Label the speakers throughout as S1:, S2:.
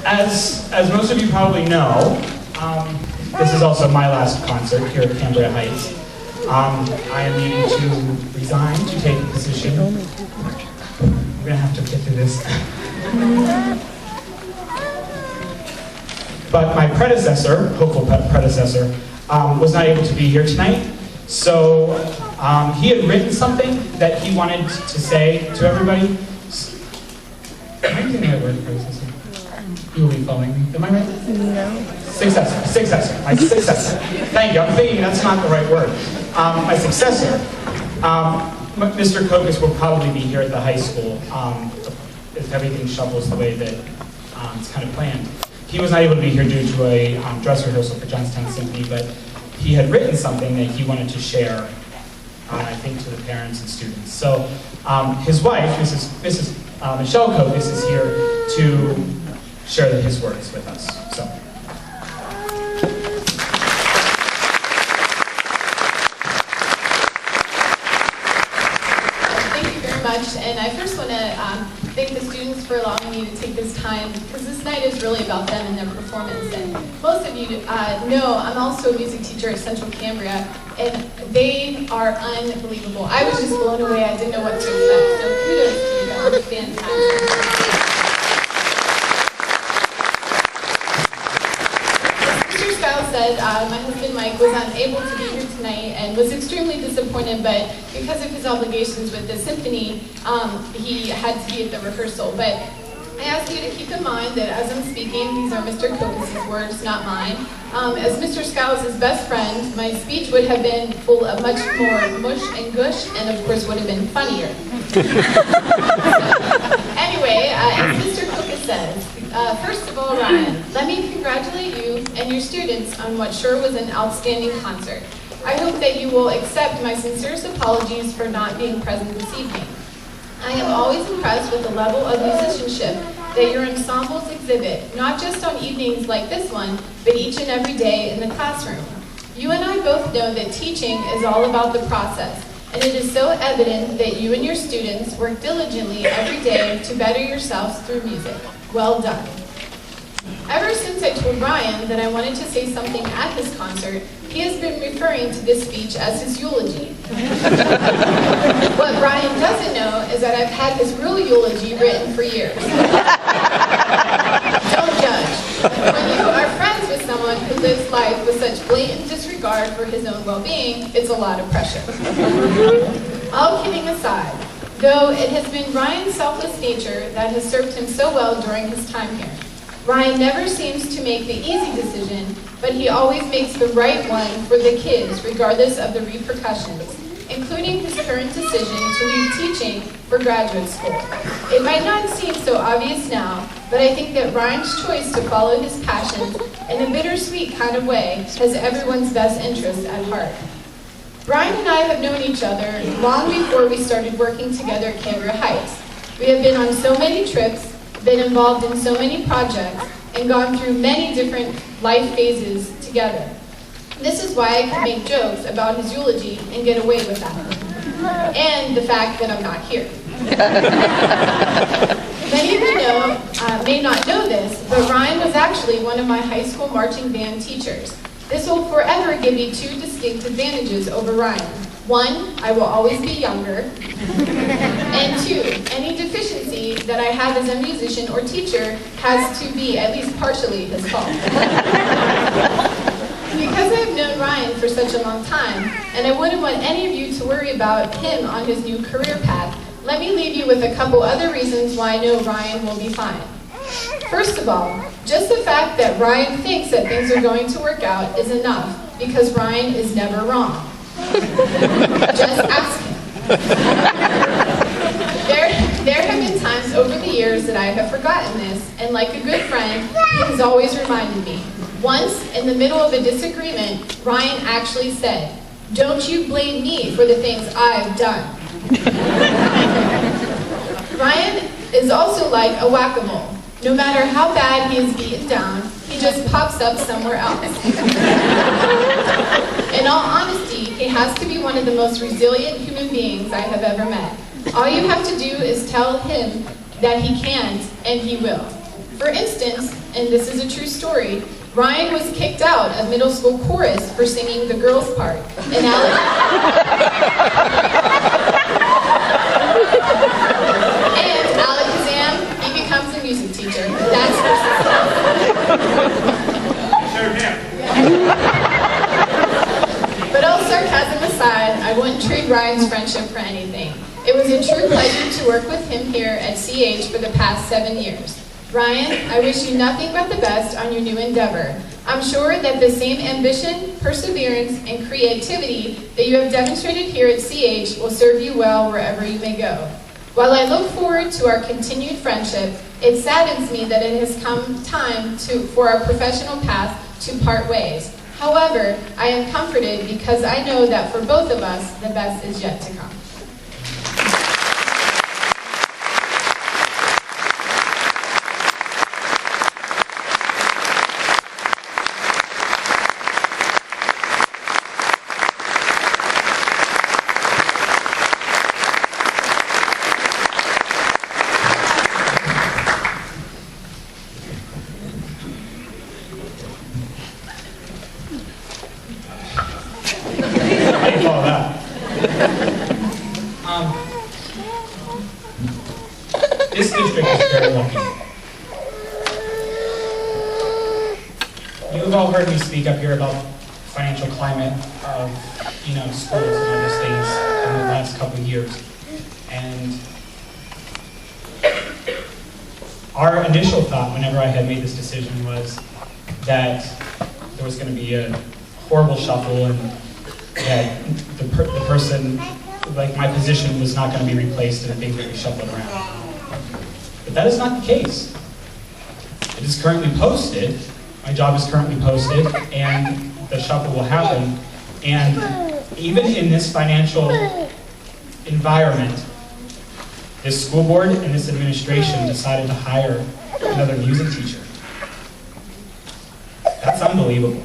S1: As most of you probably know, this is also my last concert here at Cambria Heights. I am needing to resign to take a position. We're gonna have to get through this. But my predecessor, hopeful predecessor, was not able to be here tonight. So he had written something that he wanted to say to everybody. Am I using the right word, predecessor? You will be following me. Am I right?
S2: No.
S1: Successor. My successor. Thank you. I'm thinking that's not the right word. My successor, Mr. Kokus, will probably be here at the high school if everything shovels the way that it's kind of planned. He was not able to be here due to a dress rehearsal for Johnstown Symphony, but he had written something that he wanted to share, I think, to the parents and students. So his wife, Mrs. Michelle Kokus, is here to share his words with us. So.
S3: Thank you very much, and I first want to thank the students for allowing me to take this time, because this night is really about them and their performance. And most of you know I'm also a music teacher at Central Cambria, and they are unbelievable. I was just blown away. I didn't know what to expect, so kudos to you guys. Fantastic. Skiles said, my husband Mike was unable to be here tonight and was extremely disappointed, but because of his obligations with the symphony, he had to be at the rehearsal. But I ask you to keep in mind that as I'm speaking, these are Mr. Kokus' words, not mine. As Mr. Skiles' best friend, my speech would have been full of much more mush and gush, and of course would have been funnier. Anyway, as Mr. Kokus says, first of all, Ryan, let me congratulate you and your students on what sure was an outstanding concert. I hope that you will accept my sincerest apologies for not being present this evening. I am always impressed with the level of musicianship that your ensembles exhibit, not just on evenings like this one, but each and every day in the classroom. You and I both know that teaching is all about the process, and it is so evident that you and your students work diligently every day to better yourselves through music. Well done. Ever since I told Ryan that I wanted to say something at this concert, he has been referring to this speech as his eulogy. What Ryan doesn't know is that I've had his real eulogy written for years. Don't judge. When you are friends with someone who lives life with such blatant disregard for his own well-being, it's a lot of pressure. All kidding aside, though it has been Ryan's selfless nature that has served him so well during his time here. Ryan never seems to make the easy decision, but he always makes the right one for the kids, regardless of the repercussions, including his current decision to leave teaching for graduate school. It might not seem so obvious now, but I think that Ryan's choice to follow his passion in a bittersweet kind of way has everyone's best interest at heart. Brian and I have known each other long before we started working together at Cambria Heights. We have been on so many trips, been involved in so many projects, and gone through many different life phases together. This is why I can make jokes about his eulogy and get away with that. And the fact that I'm not here. Many of you may not know this, but Ryan was actually one of my high school marching band teachers. This will forever give me two distinct advantages over Ryan. One, I will always be younger. And two, any deficiency that I have as a musician or teacher has to be at least partially his fault. Because I've known Ryan for such a long time, and I wouldn't want any of you to worry about him on his new career path, let me leave you with a couple other reasons why I know Ryan will be fine. First of all, just the fact that Ryan thinks that things are going to work out is enough, because Ryan is never wrong. Just ask him. There have been times over the years that I have forgotten this, and like a good friend, he has always reminded me. Once, in the middle of a disagreement, Ryan actually said, "Don't you blame me for the things I've done." Ryan is also like a whack-a-mole. No matter how bad he is beaten down, he just pops up somewhere else. In all honesty, he has to be one of the most resilient human beings I have ever met. All you have to do is tell him that he can't, and he will. For instance, and this is a true story, Ryan was kicked out of middle school chorus for singing the girls' part, and Alakazam, he becomes a music teacher. That's But all sarcasm aside, I wouldn't trade Ryan's friendship for anything. It was a true pleasure to work with him here at CH for the past 7 years. Ryan, I wish you nothing but the best on your new endeavor. I'm sure that the same ambition, perseverance, and creativity that you have demonstrated here at CH will serve you well wherever you may go. While I look forward to our continued friendship, it saddens me that it has come time for our professional path to part ways. However, I am comforted because I know that for both of us, the best is yet to come.
S1: This district is very lucky. You've all heard me speak up here about financial climate of, schools and other things in the last couple of years. And our initial thought whenever I had made this decision was that there was going to be a horrible shuffle and that the person, like my position, was not going to be replaced and things would be shuffled around. But that is not the case. It is currently posted, my job is currently posted, and the shuffle will happen. And even in this financial environment, this school board and this administration decided to hire another music teacher. That's unbelievable.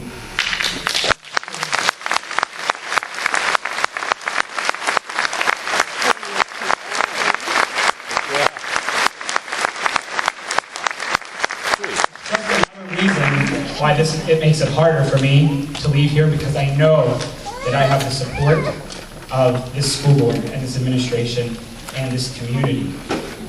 S1: Why it makes it harder for me to leave here, because I know that I have the support of this school board and this administration and this community.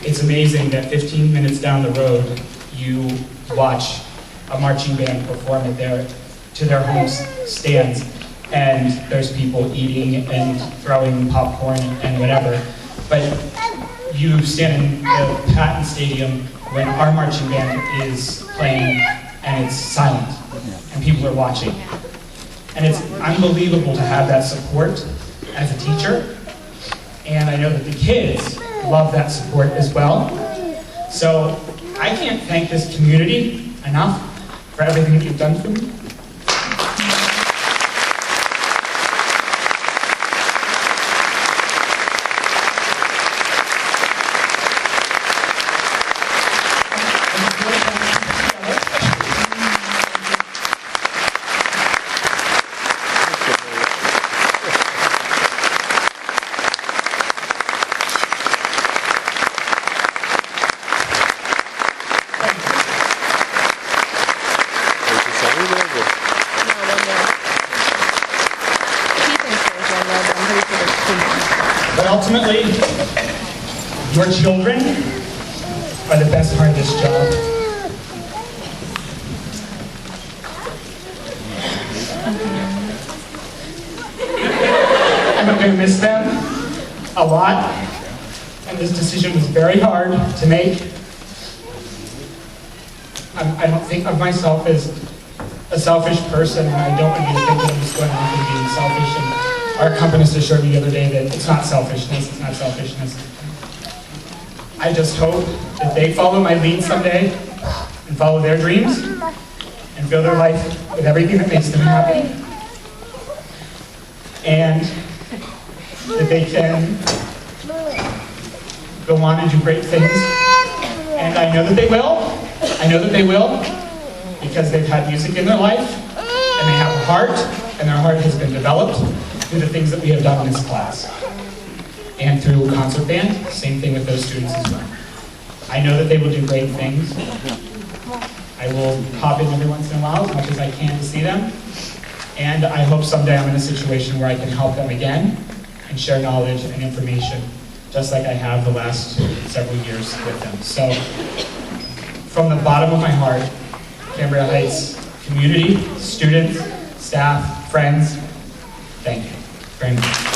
S1: It's amazing that 15 minutes down the road, you watch a marching band perform at to their home stands, and there's people eating and throwing popcorn and whatever. But you stand in the Patton Stadium when our marching band is playing, and it's silent, and people are watching. And it's unbelievable to have that support as a teacher, and I know that the kids love that support as well. So I can't thank this community enough for everything that you've done for me. But ultimately, your children are the best part of this job. I'm going to miss them a lot, and this decision was very hard to make. I don't think of myself as a selfish person, and I don't want you to think that I'm just going off and being selfish. And our accompanist assured me the other day that it's not selfishness, it's not selfishness. I just hope that they follow my lead someday and follow their dreams and fill their life with everything that makes them happy. And that they can go on and do great things. And I know that they will. I know that they will, because they've had music in their life, and they have a heart, and their heart has been developed through the things that we have done in this class. And through concert band, same thing with those students as well. I know that they will do great things, I will pop in every once in a while as much as I can to see them. And I hope someday I'm in a situation where I can help them again and share knowledge and information, just like I have the last several years with them. So, from the bottom of my heart, Cambria Heights community, students, staff, friends, thank you very much.